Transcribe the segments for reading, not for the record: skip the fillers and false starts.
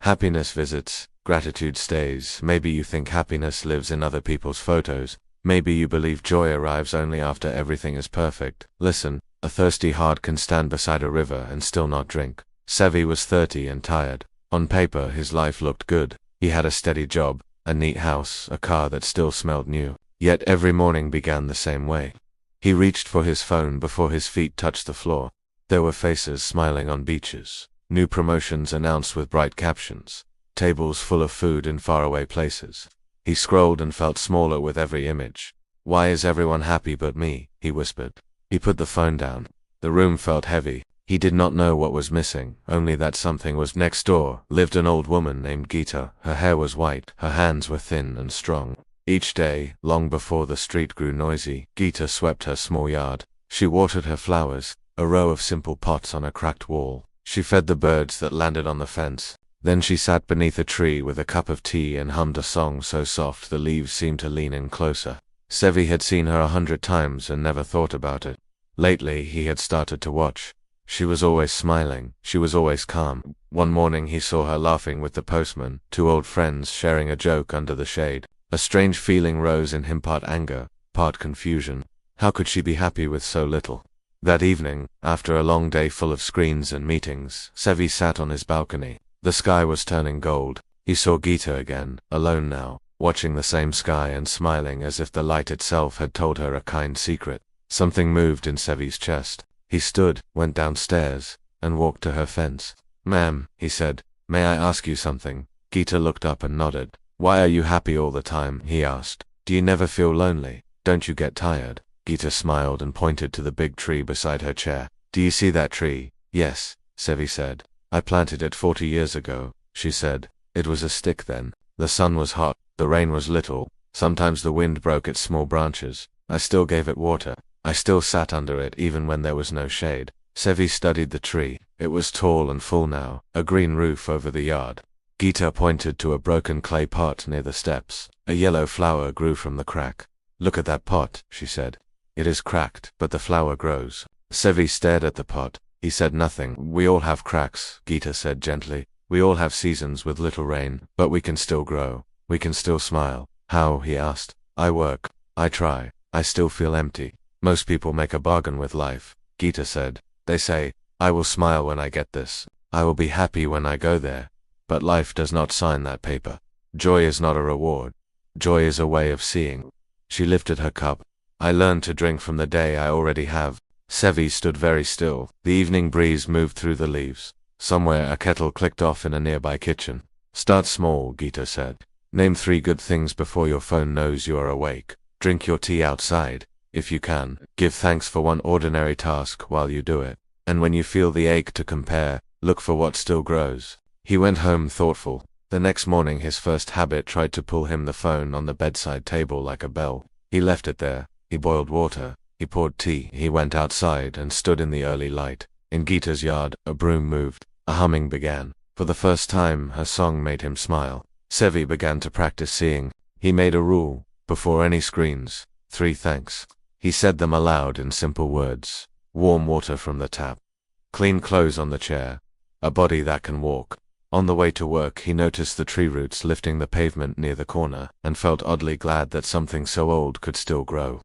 Happiness visits, gratitude stays. Maybe you think happiness lives in other people's photos. Maybe you believe joy arrives only after everything is perfect. Listen, a thirsty heart can stand beside a river and still not drink. Sevi was 30 and tired. On paper, his life looked good. He had a steady job, a neat house, a car that still smelled new. Yet every morning began the same way. He reached for his phone before his feet touched the floor. There were faces smiling on beaches. New promotions announced with bright captions. Tables full of food in faraway places. He scrolled and felt smaller with every image. "Why is everyone happy but me?" he whispered. He put the phone down. The room felt heavy. He did not know what was missing, only that something was. Next door lived an old woman named Gita. Her hair was white, her hands were thin and strong. Each day, long before the street grew noisy, Gita swept her small yard. She watered her flowers, a row of simple pots on a cracked wall. She fed the birds that landed on the fence. Then she sat beneath a tree with a cup of tea and hummed a song so soft the leaves seemed to lean in closer. Sevi had seen her 100 times and never thought about it. Lately, he had started to watch. She was always smiling. She was always calm. One morning he saw her laughing with the postman, two old friends sharing a joke under the shade. A strange feeling rose in him, part anger, part confusion. How could she be happy with so little? That evening, after a long day full of screens and meetings, Sevi sat on his balcony. The sky was turning gold. He saw Gita again, alone now, watching the same sky and smiling as if the light itself had told her a kind secret. Something moved in Sevi's chest. He stood, went downstairs, and walked to her fence. "Ma'am," he said, "may I ask you something?" Gita looked up and nodded. "Why are you happy all the time?" he asked. "Do you never feel lonely? Don't you get tired?" Gita smiled and pointed to the big tree beside her chair. "Do you see that tree?" "Yes," Sevi said. "I planted it 40 years ago," she said. "It was a stick then. The sun was hot, the rain was little. Sometimes the wind broke its small branches. I still gave it water. I still sat under it even when there was no shade." Sevi studied the tree. It was tall and full now, a green roof over the yard. Gita pointed to a broken clay pot near the steps. A yellow flower grew from the crack. "Look at that pot," she said. "It is cracked, but the flower grows." Sevi stared at the pot. He said nothing. "We all have cracks," Gita said gently. "We all have seasons with little rain, but we can still grow. We can still smile." "How?" he asked. "I work. I try. I still feel empty. Most people make a bargain with life," Gita said. "They say, I will smile when I get this. I will be happy when I go there. But life does not sign that paper. Joy is not a reward. Joy is a way of seeing." She lifted her cup. "I learned to drink from the day I already have." Sevi stood very still. The evening breeze moved through the leaves. Somewhere a kettle clicked off in a nearby kitchen. "Start small," Gita said. "Name 3 good things before your phone knows you are awake. Drink your tea outside. If you can, give thanks for one ordinary task while you do it. And when you feel the ache to compare, look for what still grows." He went home thoughtful. The next morning his first habit tried to pull him the phone on the bedside table like a bell. He left it there. He boiled water. He poured tea. He went outside and stood in the early light. In Gita's yard, a broom moved. A humming began. For the first time, her song made him smile. Sevi began to practice seeing. He made a rule. Before any screens, 3 thanks. He said them aloud in simple words. Warm water from the tap. Clean clothes on the chair. A body that can walk. On the way to work, he noticed the tree roots lifting the pavement near the corner, and felt oddly glad that something so old could still grow.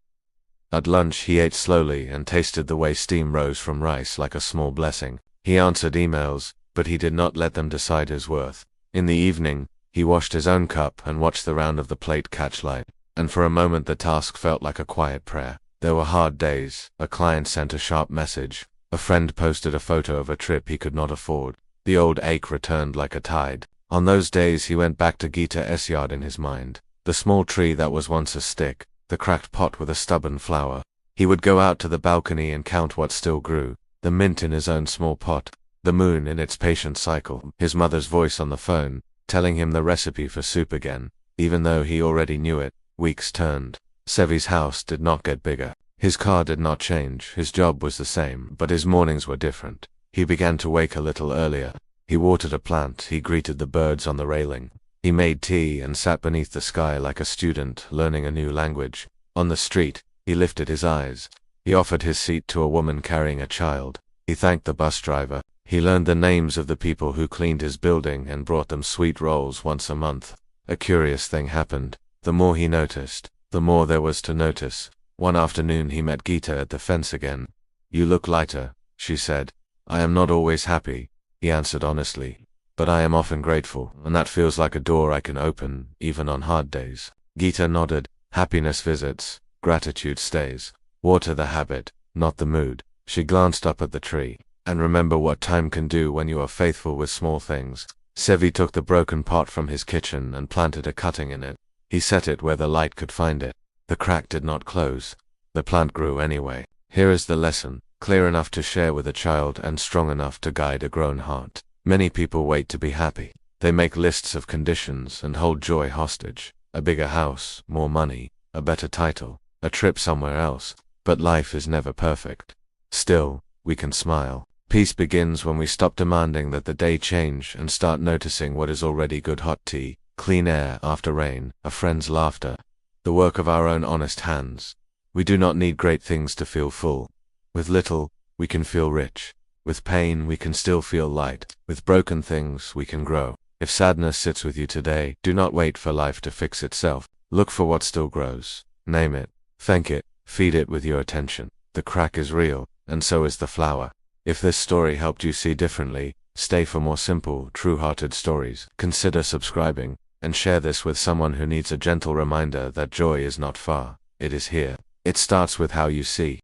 At lunch, he ate slowly and tasted the way steam rose from rice like a small blessing. He answered emails, but he did not let them decide his worth. In the evening, he washed his own cup and watched the round of the plate catch light, and for a moment the task felt like a quiet prayer. There were hard days. A client sent a sharp message. A friend posted a photo of a trip he could not afford. The old ache returned like a tide. On those days he went back to Gita's yard in his mind. The small tree that was once a stick, the cracked pot with a stubborn flower. He would go out to the balcony and count what still grew. The mint in his own small pot, the moon in its patient cycle, his mother's voice on the phone, telling him the recipe for soup again. Even though he already knew it, weeks turned. Sevi's house did not get bigger. His car did not change. His job was the same, but his mornings were different. He began to wake a little earlier. He watered a plant. He greeted the birds on the railing. He made tea and sat beneath the sky like a student learning a new language. On the street, he lifted his eyes. He offered his seat to a woman carrying a child. He thanked the bus driver. He learned the names of the people who cleaned his building and brought them sweet rolls once a month. A curious thing happened. The more he noticed, the more there was to notice. One afternoon he met Gita at the fence again. "You look lighter," she said. "I am not always happy," he answered honestly. "But I am often grateful, and that feels like a door I can open, even on hard days." Gita nodded. Happiness visits, gratitude stays. Water the habit, not the mood. She glanced up at the tree. "And remember what time can do when you are faithful with small things." Sevi took the broken pot from his kitchen and planted a cutting in it. He set it where the light could find it. The crack did not close. The plant grew anyway. Here is the lesson, clear enough to share with a child and strong enough to guide a grown heart. Many people wait to be happy. They make lists of conditions and hold joy hostage. A bigger house, more money, a better title, a trip somewhere else. But life is never perfect. Still, we can smile. Peace begins when we stop demanding that the day change and start noticing what is already good: hot tea, clean air after rain, a friend's laughter, the work of our own honest hands. We do not need great things to feel full. With little, we can feel rich. With pain, we can still feel light. With broken things, we can grow. If sadness sits with you today, do not wait for life to fix itself. Look for what still grows. Name it. Thank it. Feed it with your attention. The crack is real, and so is the flower. If this story helped you see differently, stay for more simple, true-hearted stories. Consider subscribing, and share this with someone who needs a gentle reminder that joy is not far. It is here. It starts with how you see.